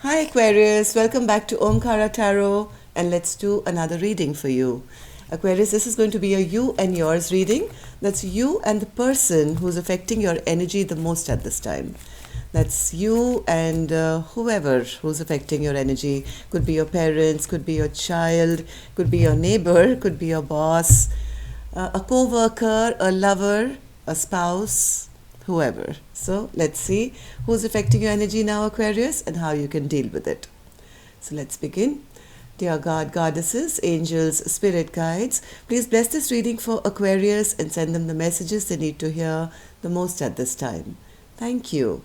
Hi Aquarius, welcome back to Omkara Tarot, and let's do another reading for you. Aquarius, this is going to be a you and yours reading. That's you and the person who's affecting your energy the most at this time. That's you and whoever who's affecting your energy. Could be your parents, could be your child, could be your neighbor, could be your boss, a co-worker, a lover, a spouse, whoever. So let's see who's affecting your energy now, Aquarius, and how you can deal with it. So let's begin. Dear God, goddesses, angels, spirit guides, please bless this reading for Aquarius and send them the messages they need to hear the most at this time. Thank you.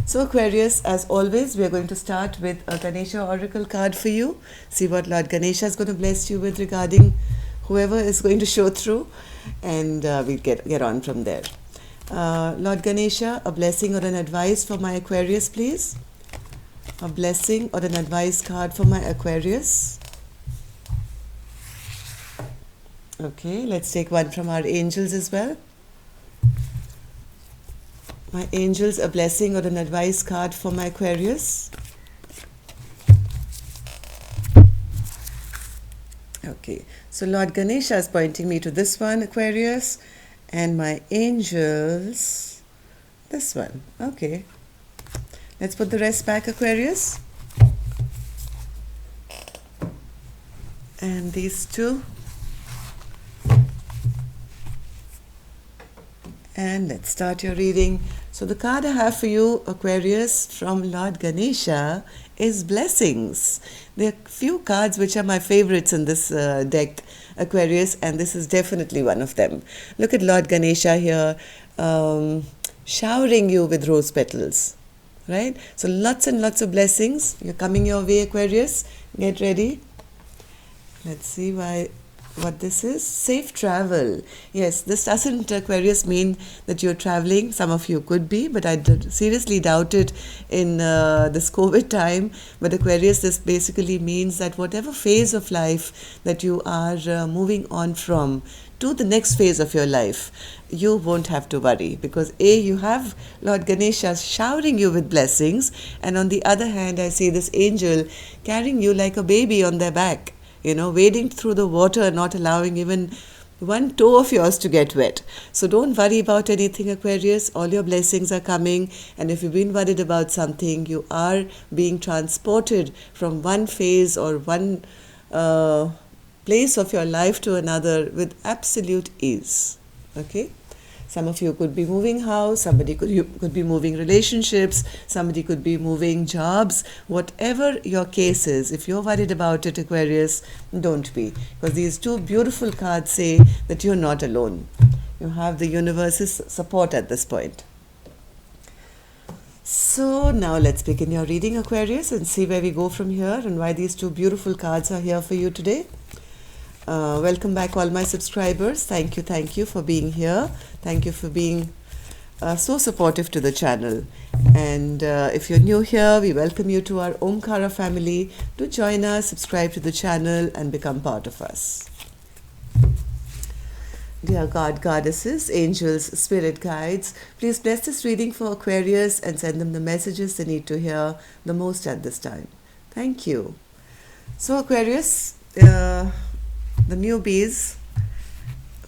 So Aquarius, as always, we are going to start with a Ganesha Oracle card for you. See what Lord Ganesha is going to bless you with regarding whoever is going to show through, and we'll get on from there. Lord Ganesha, a blessing or an advice for my Aquarius, please. A blessing or an advice card for my Aquarius. Okay, let's take one from our angels as well. My angels, a blessing or an advice card for my Aquarius. Okay, so Lord Ganesha is pointing me to this one, Aquarius, and my angels, this one. Okay, let's put the rest back, Aquarius. And these two. And let's start your reading. So the card I have for you, Aquarius, from Lord Ganesha is blessings. There are few cards which are my favorites in this deck, Aquarius, and this is definitely one of them. Look at Lord Ganesha here, showering you with rose petals, right? So lots and lots of blessings. You're coming your way, Aquarius. Get ready. Let's see what this is. Safe travel. Yes, this doesn't, Aquarius, mean that you're traveling. Some of you could be, but I seriously doubt it in this COVID time. But Aquarius, this basically means that whatever phase of life that you are moving on from to the next phase of your life, you won't have to worry, because you have Lord Ganesha showering you with blessings, and on the other hand, I see this angel carrying you like a baby on their back, wading through the water, not allowing even one toe of yours to get wet. So don't worry about anything, Aquarius. All your blessings are coming, and if you've been worried about something, you are being transported from one phase or one place of your life to another with absolute ease. Okay? Some of you could be moving house, somebody could be moving relationships, somebody could be moving jobs. Whatever your case is, if you're worried about it, Aquarius, don't be. Because these two beautiful cards say that you're not alone. You have the universe's support at this point. So now let's begin your reading, Aquarius, and see where we go from here and why these two beautiful cards are here for you today. Welcome back, all my subscribers. Thank you for being here. Thank you for being so supportive to the channel. And if you're new here, we welcome you to our Omkara family. Do join us, subscribe to the channel, and become part of us. Dear God, goddesses, angels, spirit guides, please bless this reading for Aquarius and send them the messages they need to hear the most at this time. Thank you. So Aquarius, the newbies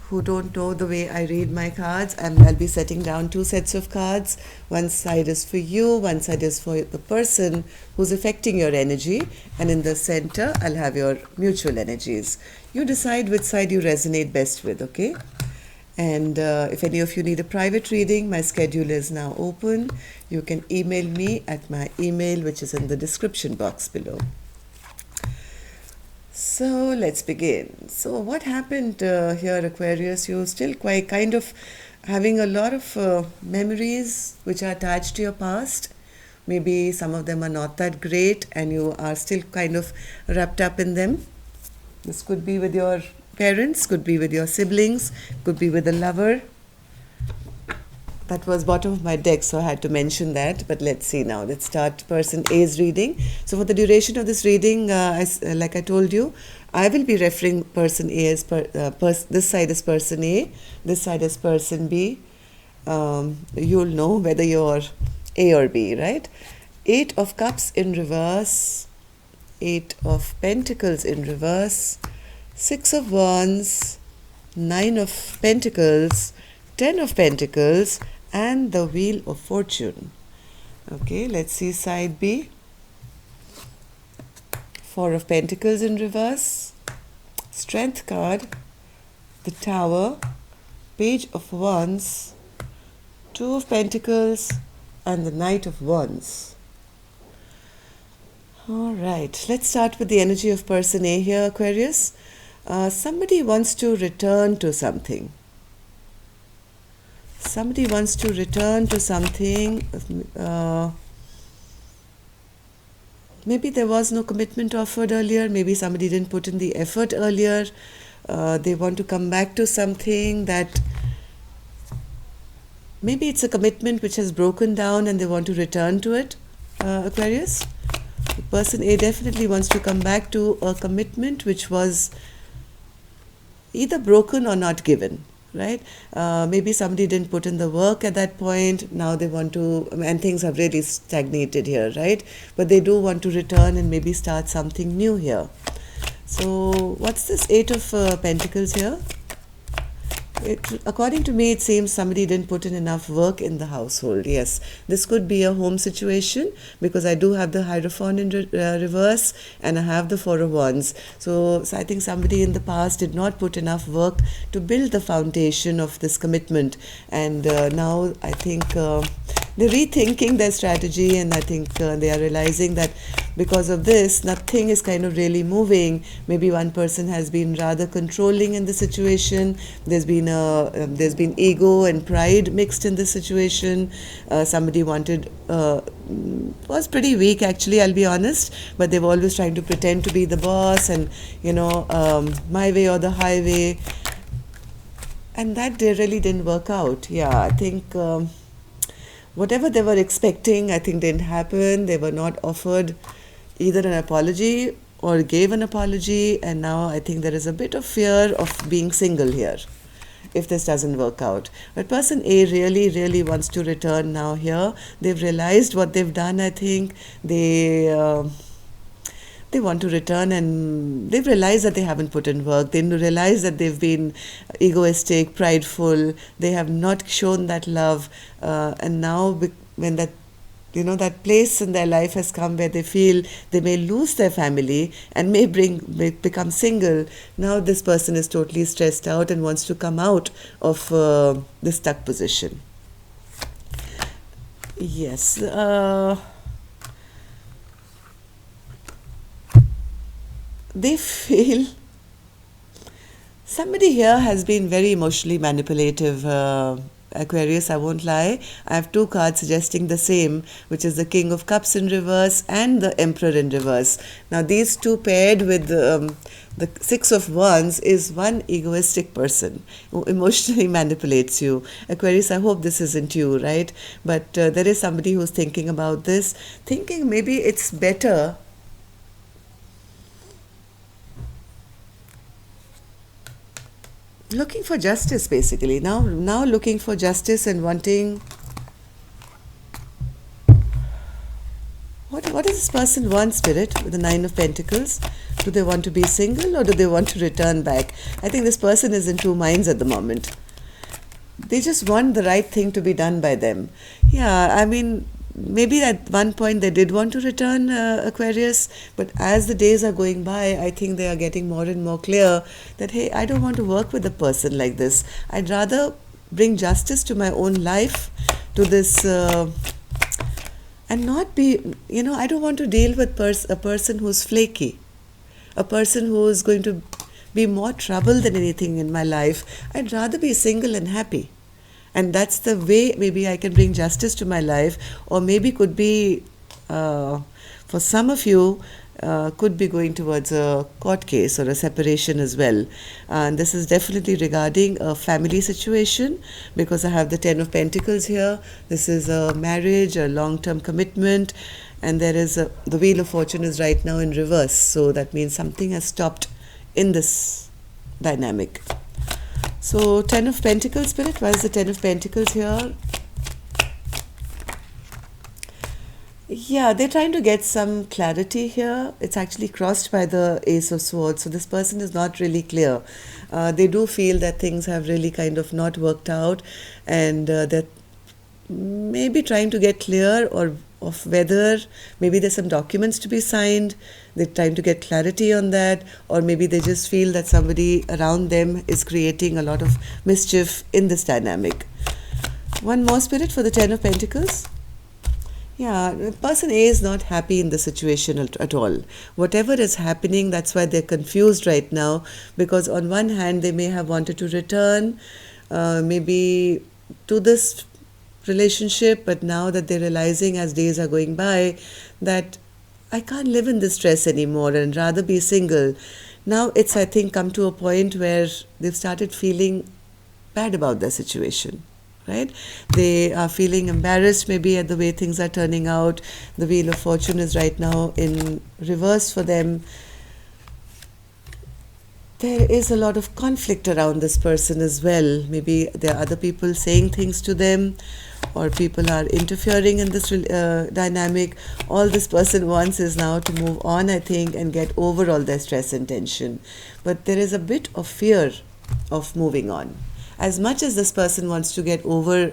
who don't know the way I read my cards, I'll be setting down two sets of cards. One side is for you, one side is for the person who's affecting your energy, and in the center I'll have your mutual energies. You decide which side you resonate best with, okay? And if any of you need a private reading, my schedule is now open. You can email me at my email, which is in the description box below. So let's begin. So what happened here, Aquarius? You're still quite kind of having a lot of memories which are attached to your past. Maybe some of them are not that great and you are still kind of wrapped up in them. This could be with your parents, could be with your siblings, could be with a lover. That was bottom of my deck, so I had to mention that. But let's see now. Let's start person A's reading. So for the duration of this reading, like I told you, I will be referring person A as this side is person A, this side is person B. You'll know whether you're A or B, right? Eight of Cups in reverse, Eight of Pentacles in reverse, Six of Wands, Nine of Pentacles, Ten of Pentacles, and the Wheel of Fortune. Okay, let's see side B. Four of Pentacles in reverse, Strength card, the Tower, Page of Wands, Two of Pentacles, and the Knight of Wands. All right, let's start with the energy of person A here, Aquarius. Somebody wants to return to something. Somebody wants to return to something. Maybe there was no commitment offered earlier. Maybe somebody didn't put in the effort earlier. They want to come back to something that maybe it's a commitment which has broken down and they want to return to it, Aquarius. Person A definitely wants to come back to a commitment which was either broken or not given, right? Maybe somebody didn't put in the work at that point. Now they want to, and things have really stagnated here, right? But they do want to return and maybe start something new here. So what's this Eight of Pentacles here? According to me, it seems somebody didn't put in enough work in the household. Yes, this could be a home situation because I do have the Hierophant in reverse and I have the Four of Wands. So I think somebody in the past did not put enough work to build the foundation of this commitment. And now I think they're rethinking their strategy, and I think they are realizing that because of this, nothing is kind of really moving. Maybe one person has been rather controlling in the situation. There's been ego and pride mixed in this situation. Somebody was pretty weak actually, I'll be honest, but they were always trying to pretend to be the boss and, my way or the highway. And that really didn't work out. Yeah, I think whatever they were expecting, I think didn't happen. They were not offered either an apology or gave an apology, and now I think there is a bit of fear of being single here if this doesn't work out. But person A really, really wants to return now here. They've realized what they've done, I think. They want to return, and they've realized that they haven't put in work. They realize that they've been egoistic, prideful. They have not shown that love. And now when that place in their life has come where they feel they may lose their family and may become single, now this person is totally stressed out and wants to come out of the stuck position. Yes. They feel somebody here has been very emotionally manipulative, Aquarius, I won't lie. I have two cards suggesting the same, which is the King of Cups in reverse and the Emperor in reverse. Now these two paired with the Six of Wands is one egoistic person who emotionally manipulates you. Aquarius, I hope this isn't you, right? But there is somebody who's thinking about this, thinking maybe it's better looking for justice, basically. Now looking for justice and wanting... What does this person want, Spirit, with the Nine of Pentacles? Do they want to be single or do they want to return back? I think this person is in two minds at the moment. They just want the right thing to be done by them. Yeah, I mean... Maybe at one point they did want to return, Aquarius, but as the days are going by, I think they are getting more and more clear that, hey, I don't want to work with a person like this. I'd rather bring justice to my own life, to this, and not be, I don't want to deal with a person who's flaky, a person who is going to be more trouble than anything in my life. I'd rather be single and happy. And that's the way maybe I can bring justice to my life, or maybe could be, for some of you, could be going towards a court case or a separation as well. And this is definitely regarding a family situation, because I have the Ten of Pentacles here. This is a marriage, a long-term commitment, and there is the Wheel of Fortune is right now in reverse. So that means something has stopped in this dynamic. So, Ten of Pentacles, Spirit, why is the Ten of Pentacles here? Yeah, they're trying to get some clarity here. It's actually crossed by the Ace of Swords, so this person is not really clear. They do feel that things have really kind of not worked out, and they're maybe trying to get clear or of whether maybe there's some documents to be signed. They're trying to get clarity on that, or maybe they just feel that somebody around them is creating a lot of mischief in this dynamic. One more, Spirit, for the Ten of Pentacles. Yeah, person A is not happy in the situation at all. Whatever is happening, that's why they're confused right now. Because on one hand, they may have wanted to return, maybe to this relationship, but now that they're realizing as days are going by that I can't live in this stress anymore and rather be single. Now it's, I think, come to a point where they've started feeling bad about their situation. Right? They are feeling embarrassed maybe at the way things are turning out. The Wheel of Fortune is right now in reverse for them. There is a lot of conflict around this person as well. Maybe there are other people saying things to them, or people are interfering in this dynamic. All this person wants is now to move on, I think, and get over all their stress and tension. But there is a bit of fear of moving on. As much as this person wants to get over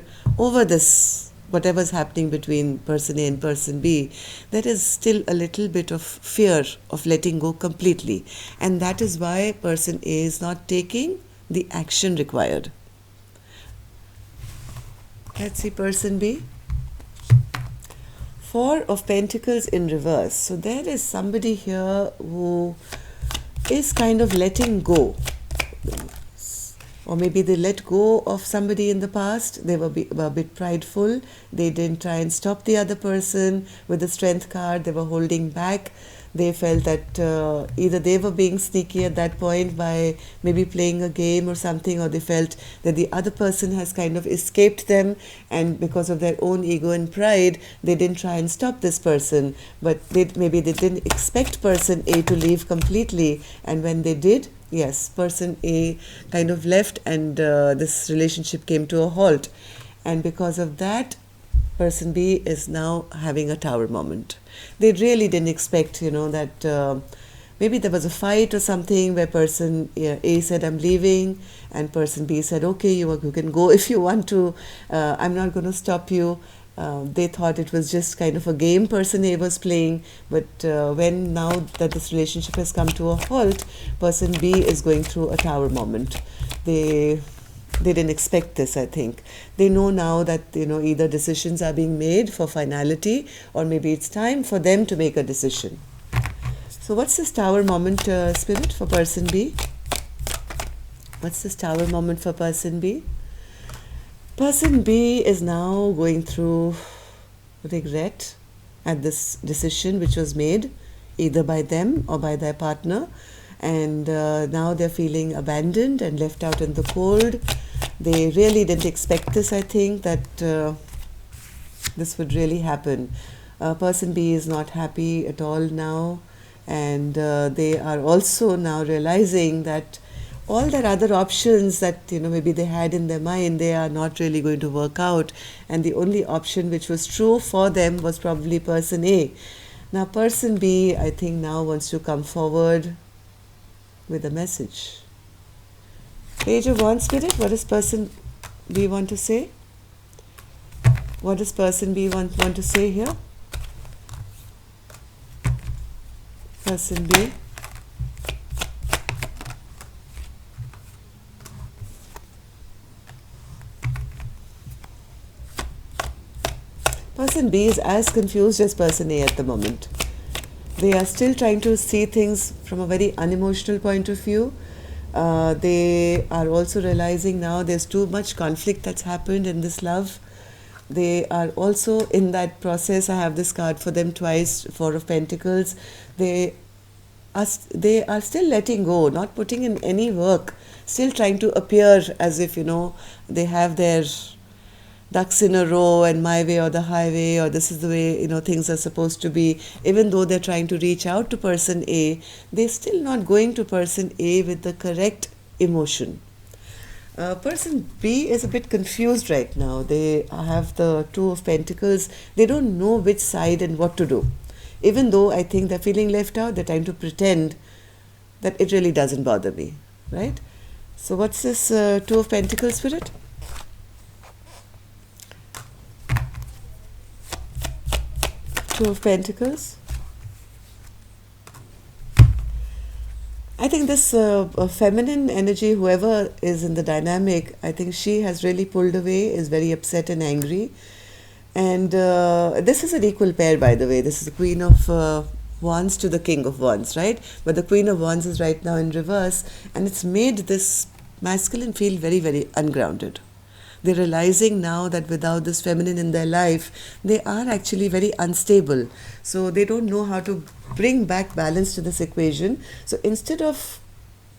this, whatever's happening between person A and person B, there is still a little bit of fear of letting go completely. And that is why person A is not taking the action required. Let's see person B. Four of Pentacles in reverse. So there is somebody here who is kind of letting go. Or maybe they let go of somebody in the past. They were a bit prideful. They didn't try and stop the other person with the Strength card. They were holding back. They felt that either they were being sneaky at that point by maybe playing a game or something, or they felt that the other person has kind of escaped them, and because of their own ego and pride, they didn't try and stop this person. But maybe they didn't expect person A to leave completely, and when they did, yes, person A kind of left, and this relationship came to a halt. And because of that, person B is now having a tower moment. They really didn't expect, that maybe there was a fight or something where person A said, I'm leaving, and person B said, okay, you can go if you want to. I'm not going to stop you. They thought it was just kind of a game person A was playing, but when now that this relationship has come to a halt, person B is going through a tower moment. They didn't expect this, I think. They know now that, either decisions are being made for finality, or maybe it's time for them to make a decision. So what's this tower moment, Spirit, for person B? What's this tower moment for person B? Person B is now going through regret at this decision which was made either by them or by their partner, and now they're feeling abandoned and left out in the cold. They really didn't expect this, I think, that this would really happen. Person B is not happy at all now, and they are also now realizing that all their other options that maybe they had in their mind, they are not really going to work out, and the only option which was true for them was probably person A. Now person B, I think, now wants to come forward with a message. Page of Wands, Spirit, what does person B want to say? What does person B want to say here? Person B. Person B is as confused as person A at the moment. They are still trying to see things from a very unemotional point of view. They are also realizing now there's too much conflict that's happened in this love. They are also in that process. I have this card for them twice, Four of Pentacles. They are still letting go, not putting in any work, still trying to appear as if, they have their ducks in a row and my way or the highway, or this is the way things are supposed to be. Even though they're trying to reach out to person A, they're still not going to person A with the correct emotion. Person B is a bit confused right now. They have the Two of Pentacles. They don't know which side and what to do. Even though I think they're feeling left out, they're trying to pretend that it really doesn't bother me, right? So what's this Two of Pentacles spirit? Two of Pentacles. I think this feminine energy, whoever is in the dynamic, I think she has really pulled away, is very upset and angry. And this is an equal pair, by the way. This is the Queen of Wands to the King of Wands, right? But the Queen of Wands is right now in reverse, and it's made this masculine feel very, very ungrounded. They're realizing now that without this feminine in their life, they are actually very unstable. So they don't know how to bring back balance to this equation. So instead of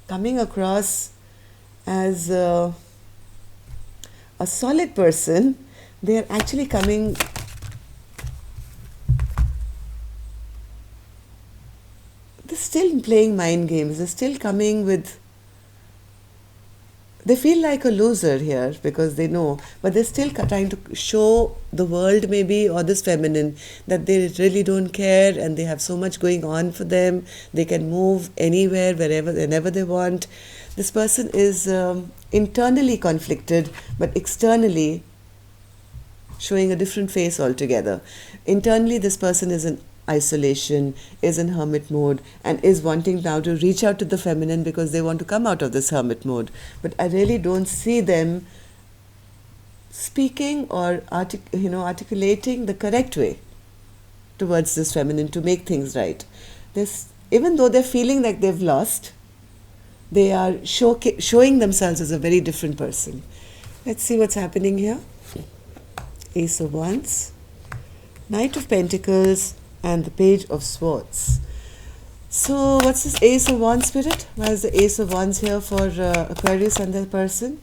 coming across as a solid person, they are actually coming they're still playing mind games. They're still coming with, they feel like a loser here because they know, but they're still trying to show the world maybe, or this feminine, that they really don't care and they have so much going on for them. They can move anywhere, wherever, whenever they want. This person is internally conflicted, but externally showing a different face altogether. Internally, this person is in isolation, is in hermit mode, and is wanting now to reach out to the feminine because they want to come out of this hermit mode. But I really don't see them speaking or articulating the correct way towards this feminine to make things right. Even though they're feeling like they've lost, they are showing themselves as a very different person. Let's see what's happening here. Ace of Wands, Knight of Pentacles, and the Page of Swords. So what's this Ace of Wands spirit? Why is the Ace of Wands here for Aquarius and their person?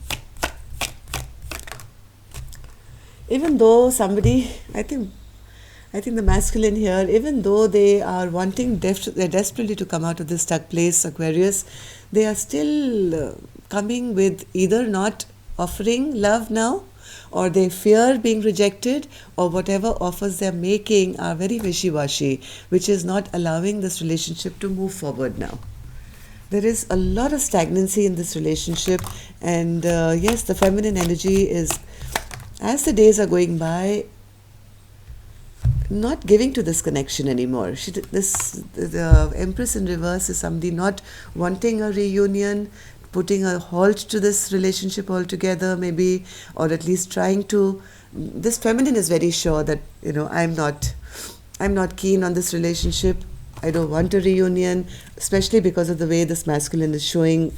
Even though somebody, I think the masculine here, even though they are wanting, they're desperately to come out of this stuck place, Aquarius, they are still coming with either not offering love now, or they fear being rejected, or whatever offers they're making are very wishy-washy, which is not allowing this relationship to move forward now. There is a lot of stagnancy in this relationship, and yes, the feminine energy is, as the days are going by, not giving to this connection anymore. The Empress in reverse is somebody not wanting a reunion, putting a halt to this relationship altogether, maybe, or at least trying to. This feminine is very sure that, I'm not keen on this relationship. I don't want a reunion, especially because of the way this masculine is showing.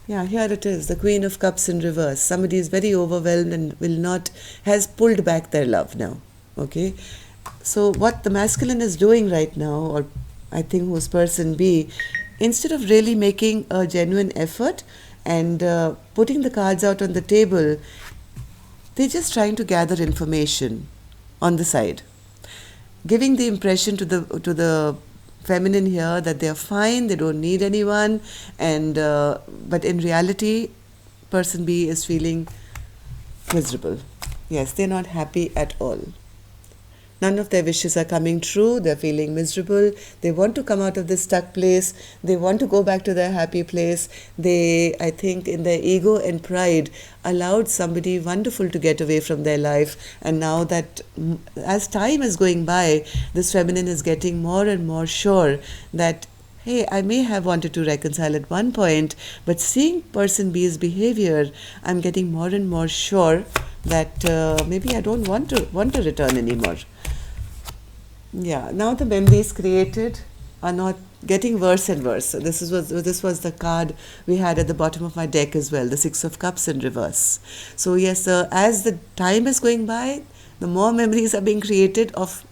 Yeah, here it is, the Queen of Cups in reverse. Somebody is very overwhelmed and has pulled back their love now. Okay, so what the masculine is doing right now, or I think who's person B, instead of really making a genuine effort and putting the cards out on the table, they're just trying to gather information on the side, giving the impression to the feminine here that they're fine, they don't need anyone, and but in reality, person B is feeling miserable. Yes, they're not happy at all. None of their wishes are coming true. They're feeling miserable. They want to come out of this stuck place. They want to go back to their happy place. They, I think, in their ego and pride, allowed somebody wonderful to get away from their life. And now that, as time is going by, this feminine is getting more and more sure that, hey, I may have wanted to reconcile at one point, but seeing person B's behavior, I'm getting more and more sure that maybe I don't want to return anymore. Yeah, now the memories created are not getting worse and worse. So this was the card we had at the bottom of my deck as well, the Six of Cups in reverse. So yes, as the time is going by, the more memories are being created of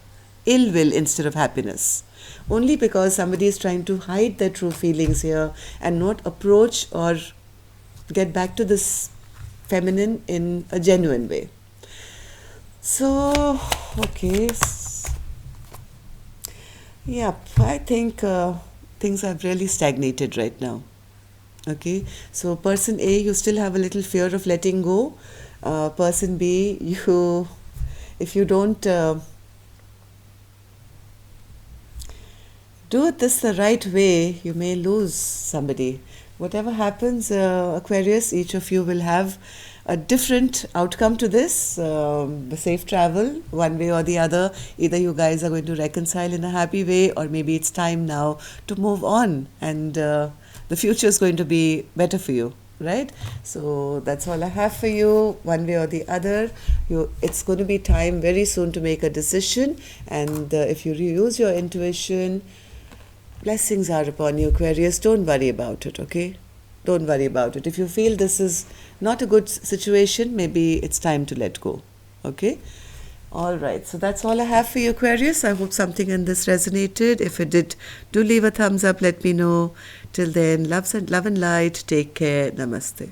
ill will instead of happiness. Only because somebody is trying to hide their true feelings here and not approach or get back to this feminine in a genuine way. So, okay. Yeah, I think things have really stagnated right now. Okay, so person A, you still have a little fear of letting go. Person B, if you don't do it this the right way, you may lose somebody. Whatever happens, Aquarius, each of you will have a different outcome to this. Safe travel, one way or the other. Either you guys are going to reconcile in a happy way, or maybe it's time now to move on, and the future is going to be better for you. Right, so that's all I have for you. One way or the other, it's going to be time very soon to make a decision, and if you use your intuition, blessings are upon you, Aquarius. Don't worry about it, okay? Don't worry about it. If you feel this is not a good situation, maybe it's time to let go, okay? All right, so that's all I have for you, Aquarius. I hope something in this resonated. If it did, do leave a thumbs up. Let me know. Till then, love and light. Take care. Namaste.